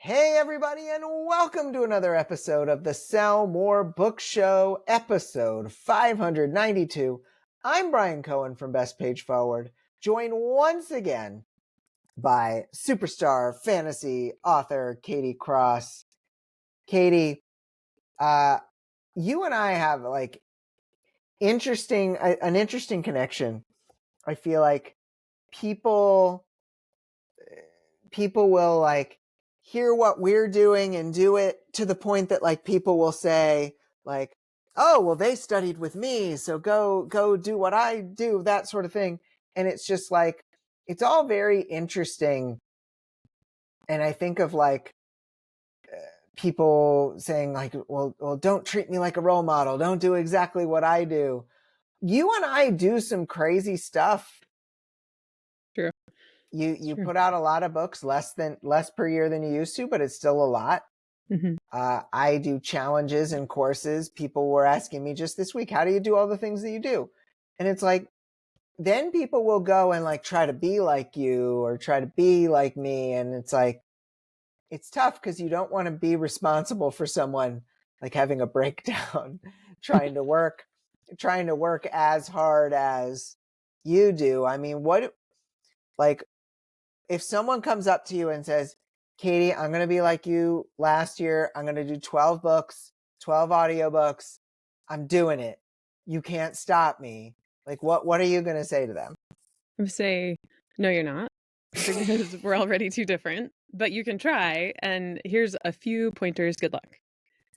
Hey, everybody, and welcome to another episode of the Sell More Book Show, episode 592. I'm Brian Cohen from Best Page Forward, joined once again by superstar fantasy author Katie Cross. Katie, you and I have like an interesting connection. I feel like people will like hear what we're doing and do it to the point that like people will say like, oh, well, they studied with me, so go do what I do, that sort of thing. And it's just like, it's all very interesting. And I think of like people saying like, well, don't treat me like a role model. Don't do exactly what I do. You and I do some crazy stuff. True. You put out a lot of books, less per year than you used to, but it's still a lot. Mm-hmm. I do challenges and courses. People were asking me just this week, how do you do all the things that you do? And it's like, then people will go and like try to be like you or try to be like me. And it's like, it's tough because you don't want to be responsible for someone like having a breakdown, trying to work as hard as you do. I mean, if someone comes up to you and says, Katie, I'm going to be like you last year. I'm going to do 12 books, 12 audiobooks. I'm doing it. You can't stop me. Like, what are you going to say to them? I would say, no, you're not, because we're already too different, but you can try. And here's a few pointers. Good luck.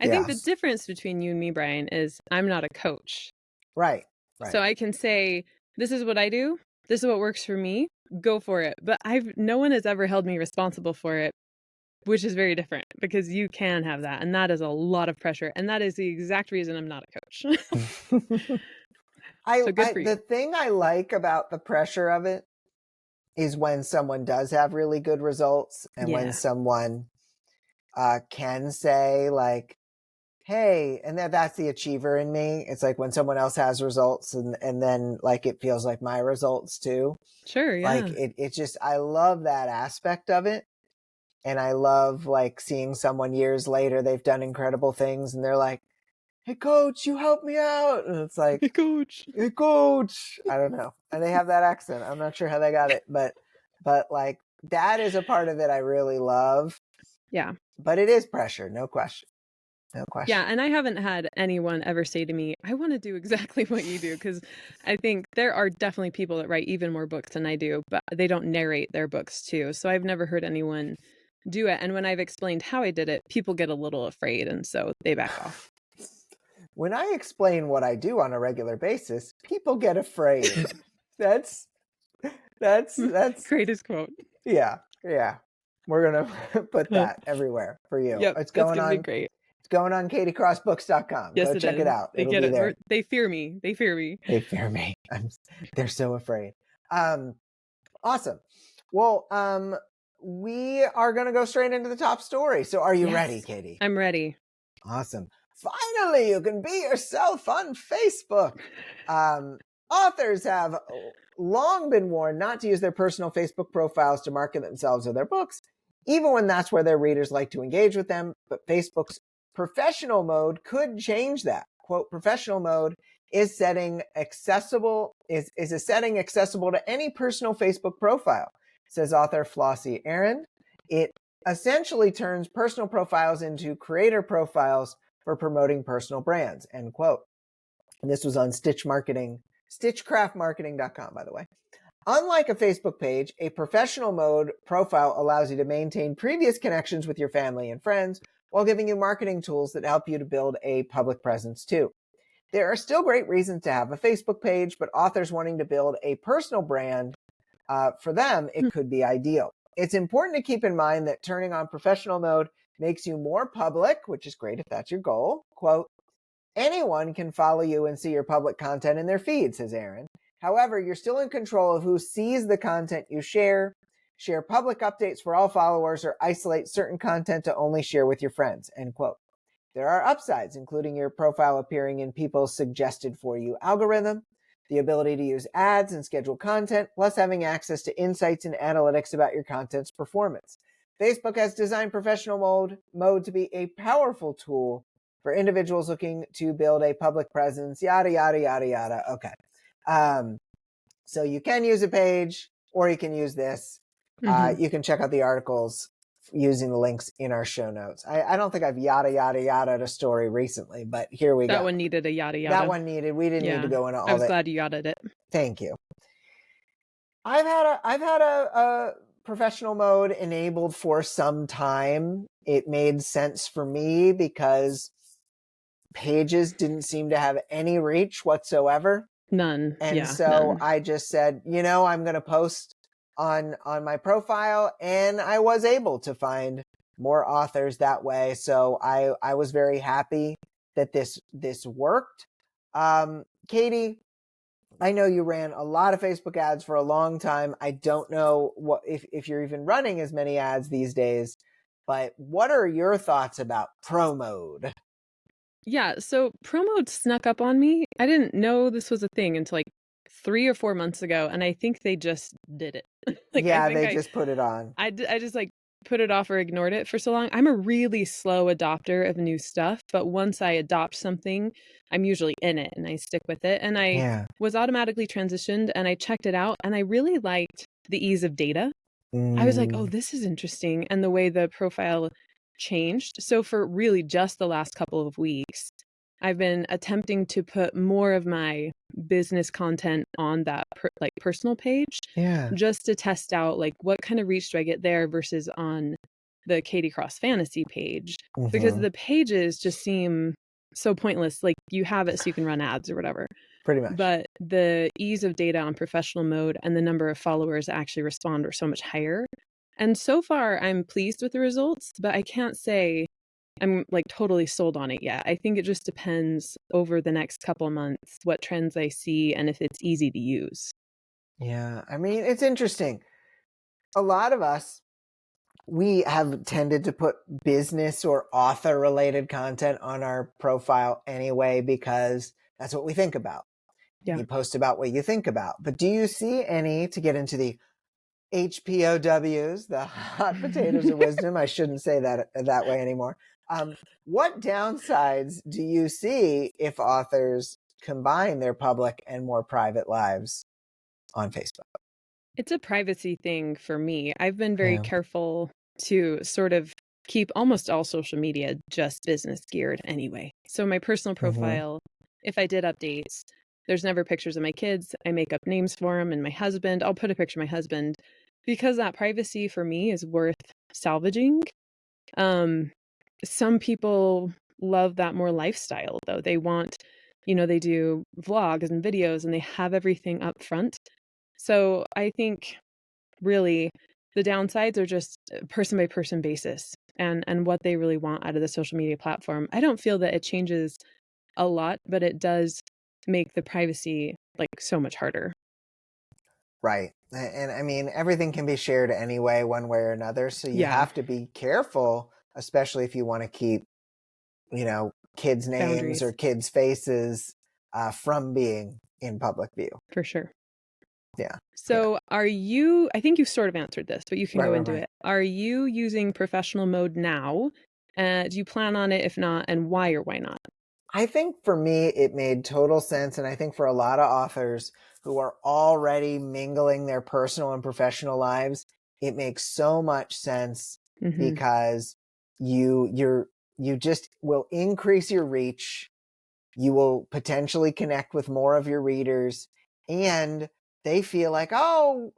I think the difference between you and me, Brian, is I'm not a coach. Right. So I can say, this is what I do. This is what works for me. Go for it. But no one has ever held me responsible for it, which is very different because you can have that. And that is a lot of pressure. And that is the exact reason I'm not a coach. So good for you. The thing I like about the pressure of it is when someone does have really good results and when someone can say like, hey, and that's the achiever in me. It's like when someone else has results and then like it feels like my results too. Sure, yeah. Like it just, I love that aspect of it. And I love like seeing someone years later, they've done incredible things and they're like, hey coach, you helped me out. And it's like, hey coach. I don't know. And they have that accent. I'm not sure how they got it, but like that is a part of it I really love. Yeah. But it is pressure, no question. No question. Yeah, and I haven't had anyone ever say to me, I want to do exactly what you do, because I think there are definitely people that write even more books than I do, but they don't narrate their books too. So I've never heard anyone do it. And when I've explained how I did it, people get a little afraid, and so they back off. When I explain what I do on a regular basis, people get afraid. That's greatest quote. Yeah. We're going to put that everywhere for you. Yep, it's going on. Great. It's going on KatieCrossBooks.com. Yes, go check it out. It'll be there. They fear me. They fear me. They're so afraid. Awesome. Well, we are going to go straight into the top story. So are you ready, Katie? I'm ready. Awesome. Finally, you can be yourself on Facebook. Authors have long been warned not to use their personal Facebook profiles to market themselves or their books, even when that's where their readers like to engage with them. But Facebook's professional mode could change that. Quote, professional mode is a setting accessible to any personal Facebook profile, says author Flossie Aaron. It essentially turns personal profiles into creator profiles for promoting personal brands, end quote. And this was on stitchcraftmarketing.com, by the way. Unlike a Facebook page, a professional mode profile allows you to maintain previous connections with your family and friends while giving you marketing tools that help you to build a public presence too. There are still great reasons to have a Facebook page, but authors wanting to build a personal brand, for them, it could be ideal. It's important to keep in mind that turning on professional mode makes you more public, which is great if that's your goal. Quote, anyone can follow you and see your public content in their feed, says Aaron. However, you're still in control of who sees the content you share public updates for all followers, or isolate certain content to only share with your friends, end quote. There are upsides, including your profile appearing in people's suggested for you algorithm, the ability to use ads and schedule content, plus having access to insights and analytics about your content's performance. Facebook has designed professional mode to be a powerful tool for individuals looking to build a public presence, yada, yada, yada, yada. Okay. So you can use a page or you can use this. You can check out the articles using the links in our show notes. I don't think I've yada, yada, yada a story recently, but here we go. That one needed a yada, yada. That one needed. We didn't need to go into all that. I was glad you yadaed it. Thank you. I've had a professional mode enabled for some time. It made sense for me because pages didn't seem to have any reach whatsoever. None. And so I just said, I'm going to post on my profile, and I was able to find more authors that way. So I was very happy that this worked. Katie, I know you ran a lot of Facebook ads for a long time. I don't know if you're even running as many ads these days, but what are your thoughts about Pro Mode? Yeah, so Pro Mode snuck up on me. I didn't know this was a thing until like 3 or 4 months ago, and I think they just did it. They just put it on. I just like put it off or ignored it for so long. I'm a really slow adopter of new stuff, but once I adopt something, I'm usually in it and I stick with it. And I was automatically transitioned and I checked it out and I really liked the ease of data. I was like, oh, this is interesting. And the way the profile changed. So for really just the last couple of weeks, I've been attempting to put more of my business content on that personal page, just to test out like what kind of reach do I get there versus on the Katie Cross Fantasy page, because the pages just seem so pointless. Like you have it so you can run ads or whatever. Pretty much. But the ease of data on professional mode and the number of followers that actually respond are so much higher. And so far, I'm pleased with the results, but I can't say I'm like totally sold on it yet. I think it just depends over the next couple of months what trends I see and if it's easy to use. Yeah, I mean, it's interesting. A lot of us, we have tended to put business or author related content on our profile anyway, because that's what we think about. You post about what you think about. But do you see any, to get into the HPOWs, the hot potatoes of wisdom? I shouldn't say that way anymore. What downsides do you see if authors combine their public and more private lives on Facebook? It's a privacy thing for me. I've been very careful to sort of keep almost all social media just business geared anyway. So my personal profile, if I did updates, there's never pictures of my kids. I make up names for them and my husband. I'll put a picture of my husband because that privacy for me is worth salvaging. Some people love that more lifestyle though. They want, they do vlogs and videos and they have everything up front. So I think really the downsides are just person by person basis and what they really want out of the social media platform. I don't feel that it changes a lot, but it does make the privacy like so much harder. Right. And I mean, everything can be shared anyway, one way or another. So you have to be careful, especially if you want to keep, kids' names Boundaries. or kids' faces from being in public view. For sure. Yeah. So are you, I think you've sort of answered this, but you can go into it. Are you using professional mode now? Do you plan on it? If not, and why or why not? I think for me, it made total sense. And I think for a lot of authors who are already mingling their personal and professional lives, it makes so much sense because you just will increase your reach. You will potentially connect with more of your readers, and they feel like, oh,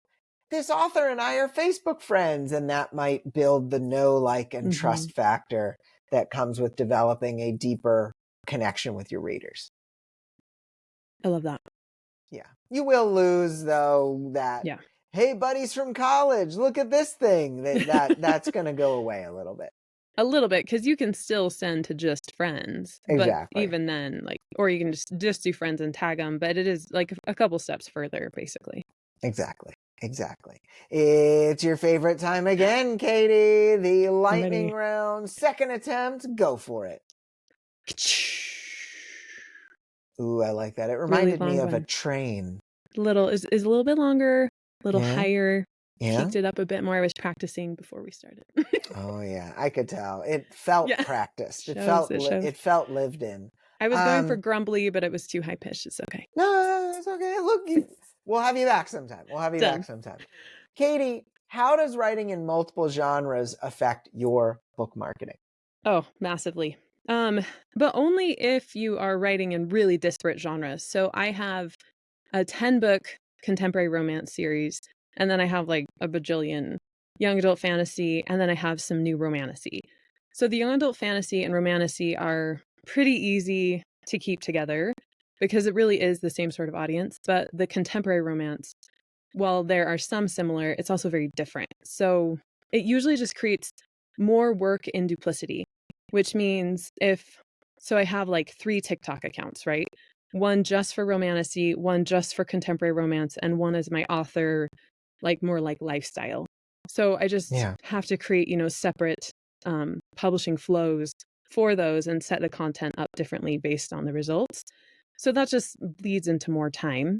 this author and I are Facebook friends. And that might build the know, like, and trust factor that comes with developing a deeper connection with your readers. I love that. Yeah. You will lose though that, hey, buddies from college, look at this thing. That's going to go away a little bit. A little bit, because you can still send to just friends. Exactly. But even then, like, or you can just do friends and tag them. But it is like a couple steps further, basically. Exactly. It's your favorite time again, Katie. The lightning round, second attempt. Go for it. Ooh, I like that. It reminded me of a train. Is a little bit longer, a little higher. Yeah. peaked it up a bit more. I was practicing before we started. Oh yeah, I could tell. It felt Yeah. practiced. It shows. It felt lived in. I was going for grumbly, but it was too high pitched. It's okay. No, it's okay. Look, we'll have you back sometime. We'll have you Done. back sometime. Katie, how does writing in multiple genres affect your book marketing? Oh, massively. But only if you are writing in really disparate genres. So I have a 10-book contemporary romance series, and then I have like a bajillion young adult fantasy, and then I have some new romantasy. So the young adult fantasy and romantasy are pretty easy to keep together because it really is the same sort of audience. But the contemporary romance, while there are some similar, it's also very different. So it usually just creates more work in duplicity, which means so I have like 3 TikTok accounts, right? One just for romantasy, one just for contemporary romance, and one is my author, like more like lifestyle. So I just Yeah. have to create, separate publishing flows for those and set the content up differently based on the results. So that just leads into more time.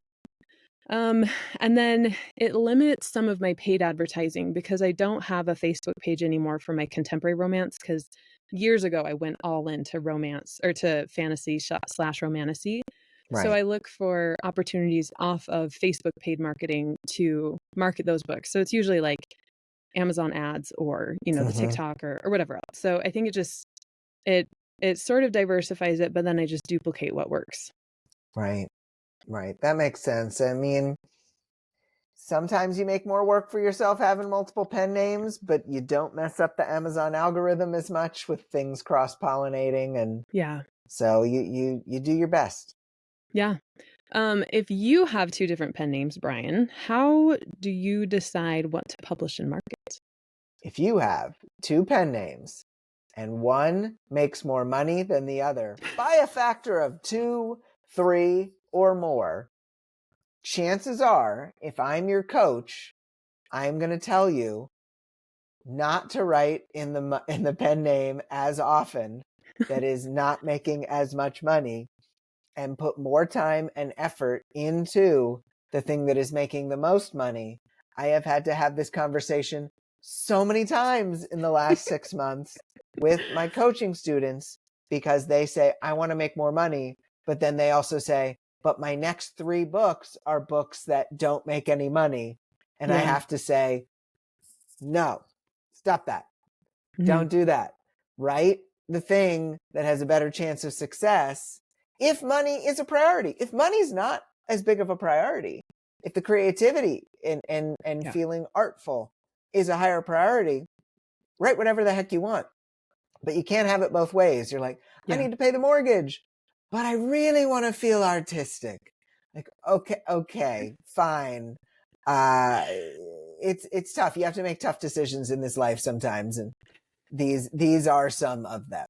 And then it limits some of my paid advertising because I don't have a Facebook page anymore for my contemporary romance because years ago I went all into romance or to fantasy slash romantasy. So Right. I look for opportunities off of Facebook paid marketing to market those books. So it's usually like Amazon ads or, the TikTok or whatever else. So I think it sort of diversifies it, but then I just duplicate what works. Right. Right. That makes sense. I mean, sometimes you make more work for yourself having multiple pen names, but you don't mess up the Amazon algorithm as much with things cross-pollinating, and Yeah. so you do your best. Yeah. If you have 2 different pen names, Brian, how do you decide what to publish and market? If you have 2 pen names and one makes more money than the other by a factor of 2, 3, or more, chances are, if I'm your coach, I'm going to tell you not to write in the pen name as often that is not making as much money, and put more time and effort into the thing that is making the most money. I have had to have this conversation so many times in the last 6 months with my coaching students because they say, I want to make more money. But then they also say, but my next 3 books are books that don't make any money. And I Yeah. have to say, no, stop that. Mhm. Don't do that. Write the thing that has a better chance of success if money is a priority. If money's not as big of a priority, if the creativity and Yeah. feeling artful is a higher priority, write whatever the heck you want. But you can't have it both ways. You're like, I Yeah. need to pay the mortgage, but I really want to feel artistic. Like, okay, fine. It's tough. You have to make tough decisions in this life sometimes, and these are some of them.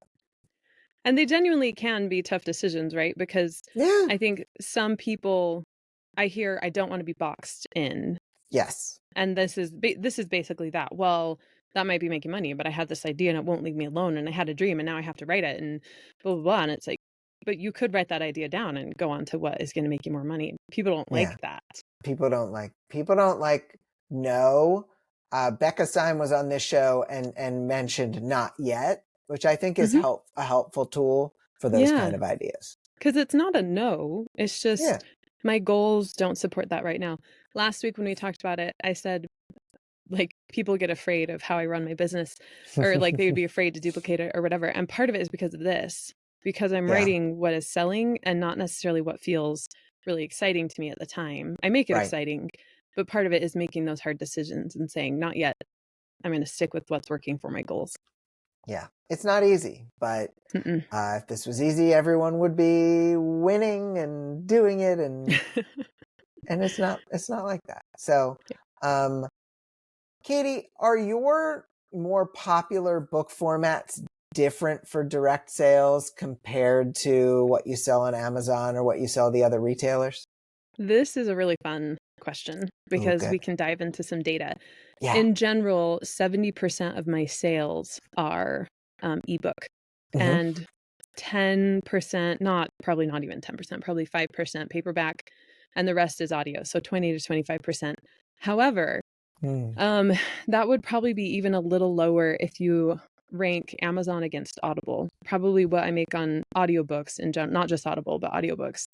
And they genuinely can be tough decisions, right? Because Yeah. I think some people I hear I don't want to be boxed in. Yes. And this is basically that. Well, that might be making money, but I had this idea and it won't leave me alone and I had a dream and now I have to write it and blah blah blah, and it's like, but you could write that idea down and go on to what is going to make you more money. People don't Yeah. like that. People don't like no. Becca Stein was on this show and mentioned not yet, which I think is Mhm. a helpful tool for those Yeah. kind of ideas. Because it's not a no. It's Yeah. just my goals don't support that right now. Last week when we talked about it, I said, like, people get afraid of how I run my business, or like they would be afraid to duplicate it or whatever. And part of it is because of this, because I'm Yeah. writing what is selling and not necessarily what feels really exciting to me at the time. I make it Right. exciting, but part of it is making those hard decisions and saying, not yet. I'm going to stick with what's working for my goals. Yeah. It's not easy, but Mm-mm. if this was easy, everyone would be winning and doing it, and it's not like that. So, Katie, are your more popular book formats different for direct sales compared to what you sell on Amazon or what you sell the other retailers? This is a really fun question because good. we can dive into some data. Yeah. In general, 70% of my sales are ebook, and 10%, probably not even 10%, probably 5% paperback, and the rest is audio. So 20 to 25%. However, Hmm. That would probably be even a little lower if you rank Amazon against Audible. Probably what I make on audiobooks in general, not just Audible, but audiobooks,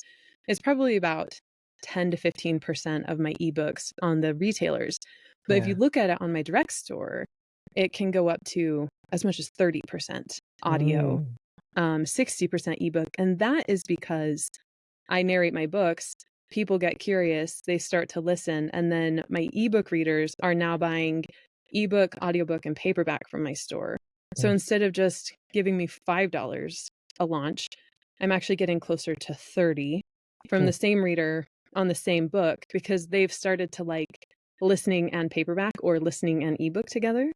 is probably about 10 to 15% of my ebooks on the retailers. But if you Yeah. look at it on my direct store, it can go up to as much as 30% audio, Mm. 60% ebook. And that is because I narrate my books, people get curious, they start to listen, and then my ebook readers are now buying ebook, audiobook, and paperback from my store. So Mm. instead of just giving me $5 a launch, I'm actually getting closer to 30 from Hmm. the same reader on the same book because they've started to like listening and paperback or listening and ebook together.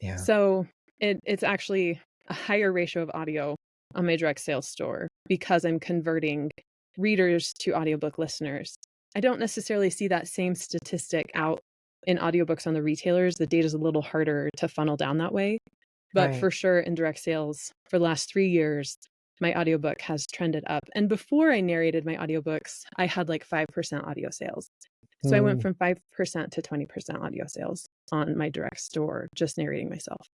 Yeah. So it's actually a higher ratio of audio on my direct sales store because I'm converting readers to audiobook listeners. I don't necessarily see that same statistic out in audiobooks on the retailers. The data is a little harder to funnel down that way. But Right. for sure, in direct sales, for the last 3 years, my audiobook has trended up. And before I narrated my audiobooks, I had like 5% audio sales. So I went Mm. from 5% to 20% audio sales on my direct store, just narrating myself.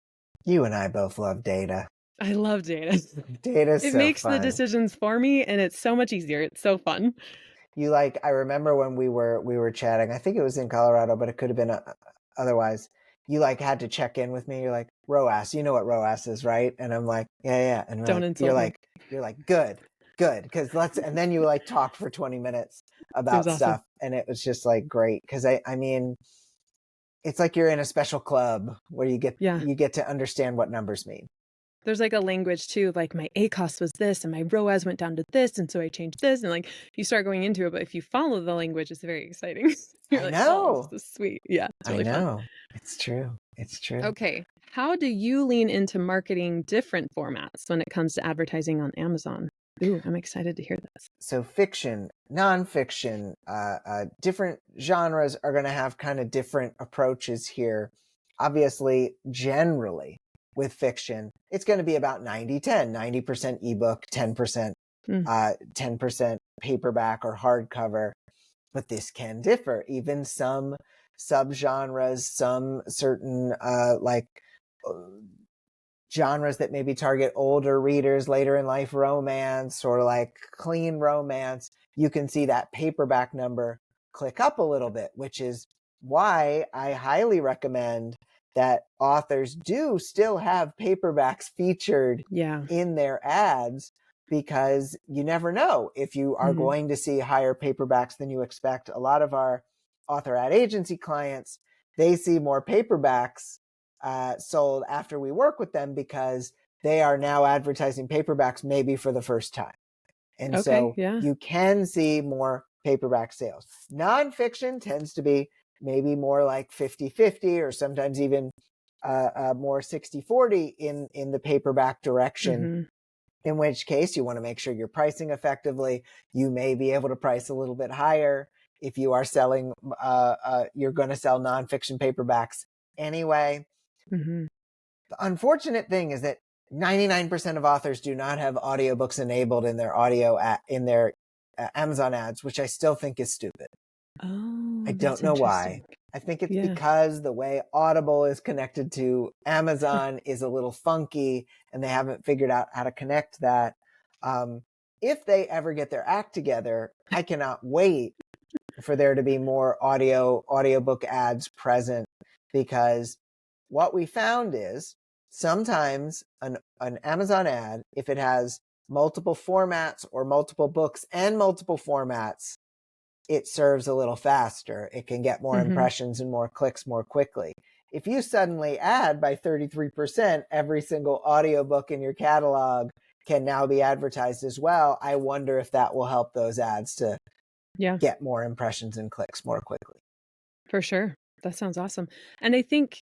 You and I both love data. I love data. Data's It so makes the fun. decisions for me and it's so much easier. It's so fun. You like, I remember when we were chatting, I think it was in Colorado, but it could have been otherwise. You like had to check in with me. You're like, ROAS, you know what ROAS is, right? And I'm like, yeah, yeah. And Don't you're insult me. like, you're like, good, good. Cause and then you like talked for 20 minutes It was about awesome. stuff. And it was just like great. Cause I mean, it's like you're in a special club where Yeah. you get to understand what numbers mean. There's like a language too, like my ACOS was this and my ROAS went down to this. And so I changed this. And like you start going into it, but if you follow the language, it's very exciting. You're I like, oh, this know. is sweet. Yeah, it's I really fun. know. It's true. It's true. Okay. How do you lean into marketing different formats when it comes to advertising on Amazon? Ooh, I'm excited to hear this. So fiction, nonfiction, different genres are going to have kind of different approaches here. Obviously, generally with fiction, it's going to be about 90-10, 90% ebook, 10%, Mm. 10% paperback or hardcover. But this can differ. Even some subgenres, some certain uh, genres that maybe target older readers, later in life romance, or like clean romance, you can see that paperback number click up a little bit, which is why I highly recommend that authors do still have paperbacks featured Yeah. in their ads, because you never know if you are Mhm. going to see higher paperbacks than you expect. A lot of our author ad agency clients, they see more paperbacks sold after we work with them because they are now advertising paperbacks maybe for the first time. And Okay. so Yeah. you can see more paperback sales. Nonfiction tends to be maybe more like 50-50, or sometimes even more 60-40 in the paperback direction, Mhm. in which case you want to make sure you're pricing effectively. You may be able to price a little bit higher if you are selling, you're going to sell nonfiction paperbacks anyway. Mhm. The unfortunate thing is that 99% of authors do not have audiobooks enabled in their in their Amazon ads, which I still think is stupid. I Oh, don't that's know interesting. why. I think it's Yeah. because the way Audible is connected to Amazon is a little funky, and they haven't figured out how to connect that. Um, if they ever get their act together, I cannot wait for there to be more audiobook ads present, because what we found is sometimes an Amazon ad, if it has multiple formats or multiple books and multiple formats, it serves a little faster. It can get more Mhm. impressions and more clicks more quickly. If you suddenly add by 33%, every single audiobook in your catalog can now be advertised as well. I wonder if that will help those ads to Yeah, get more impressions and clicks more quickly. for sure. That sounds awesome. And I think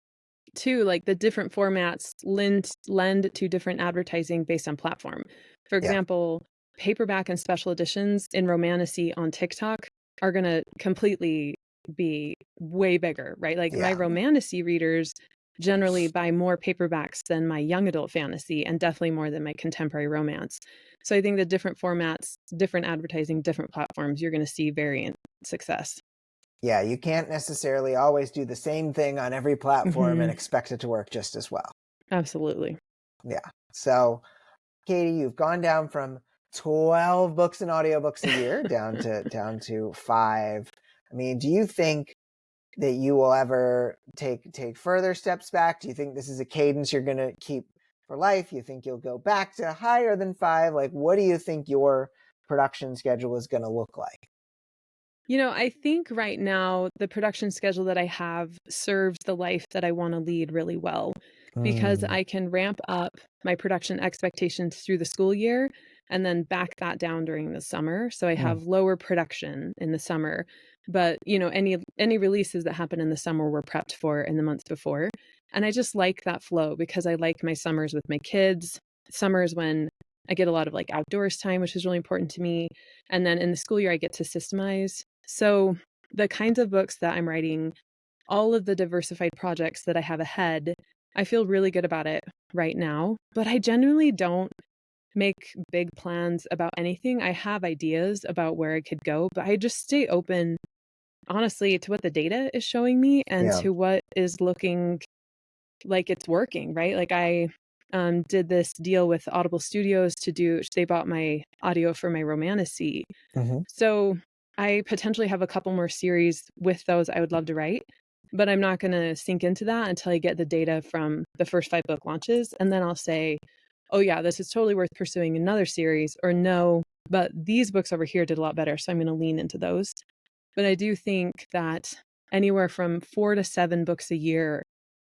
too, like the different formats lend to different advertising based on platform. For Yeah. example, paperback and special editions in Romantasy on TikTok are going to completely be way bigger, right? Like my Yeah. Romantasy readers generally buy more paperbacks than my young adult fantasy and definitely more than my contemporary romance. So I think the different formats, different advertising, different platforms, you're going to see variant success. Yeah, you can't necessarily always do the same thing on every platform and expect it to work just as well. Absolutely. Yeah. So, Katie, you've gone down from 12 books and audiobooks a year down to 5. I mean, do you think that you will ever take further steps back? Do you think this is a cadence you're going to keep for life? You think you'll go back to higher than 5? Like, what do you think your production schedule is going to look like? I think right now the production schedule that I have serves the life that I want to lead really well because I can ramp up my production expectations through the school year and then back that down during the summer. So I have lower production in the summer, but any releases that happen in the summer were prepped for in the months before. And I just like that flow because I like my summers with my kids. Summers when I get a lot of like outdoors time, which is really important to me. And then in the school year, I get to systemize. So the kinds of books that I'm writing, all of the diversified projects that I have ahead, I feel really good about it right now, but I genuinely don't make big plans about anything. I have ideas about where I could go, but I just stay open, honestly, to what the data is showing me and to what is looking like it's working, right? Like I did this deal with Audible Studios they bought my audio for my Romantasy. So I potentially have a couple more series with those I would love to write, but I'm not going to sink into that until I get the data from the first 5 book launches. And then I'll say, oh yeah, this is totally worth pursuing another series, or no, but these books over here did a lot better. So I'm going to lean into those. But I do think that anywhere from 4 to 7 books a year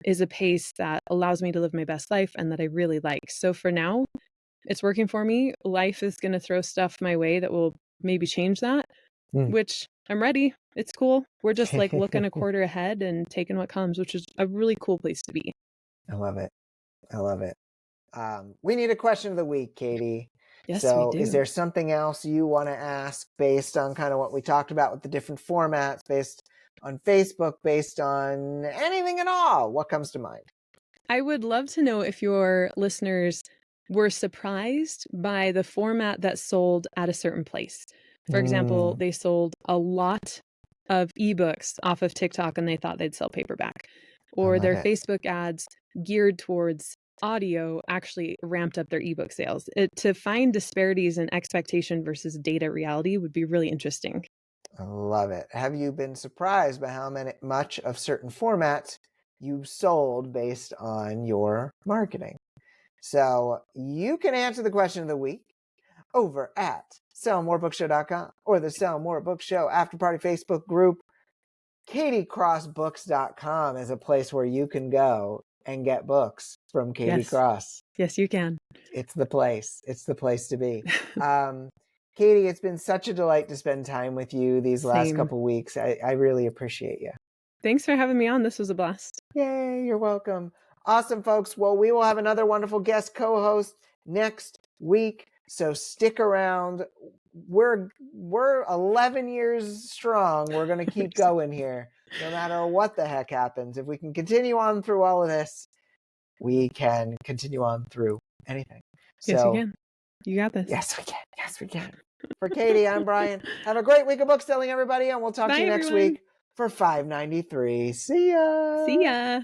is a pace that allows me to live my best life and that I really like. So for now, it's working for me. Life is going to throw stuff my way that will maybe change that, which I'm ready. It's cool. We're just like looking a quarter ahead and taking what comes, which is a really cool place to be. I love it. I love it. We need a question of the week, Katie. Yes, so we do. Is there something else you want to ask based on kind of what we talked about with the different formats, based on Facebook, based on anything at all? What comes to mind? I would love to know if your listeners were surprised by the format that sold at a certain place. For example, they sold a lot of ebooks off of TikTok and they thought they'd sell paperback. Or their Facebook ads geared towards audio actually ramped up their ebook sales. To find disparities in expectation versus data reality would be really interesting. I love it. Have you been surprised by how much of certain formats you sold based on your marketing? So you can answer the question of the week over at sellmorebookshow.com or the Sell More Book Show After Party Facebook group. KatieCrossBooks.com is a place where you can go and get books from Katie Cross. Yes, you can. It's the place. It's the place to be. Katie, it's been such a delight to spend time with you these last couple weeks. I really appreciate you. Thanks for having me on. This was a blast. Yay, you're welcome. Awesome, folks. Well, we will have another wonderful guest co-host next week, so stick around. We're 11 years strong. We're going to keep going here, no matter what the heck happens. If we can continue on through all of this, we can continue on through anything. Yes, you can. You got this. Yes, we can. Yes, we can. For Katie, I'm Brian. Have a great week of book selling, everybody, and we'll talk to you next week for 593. See ya. See ya.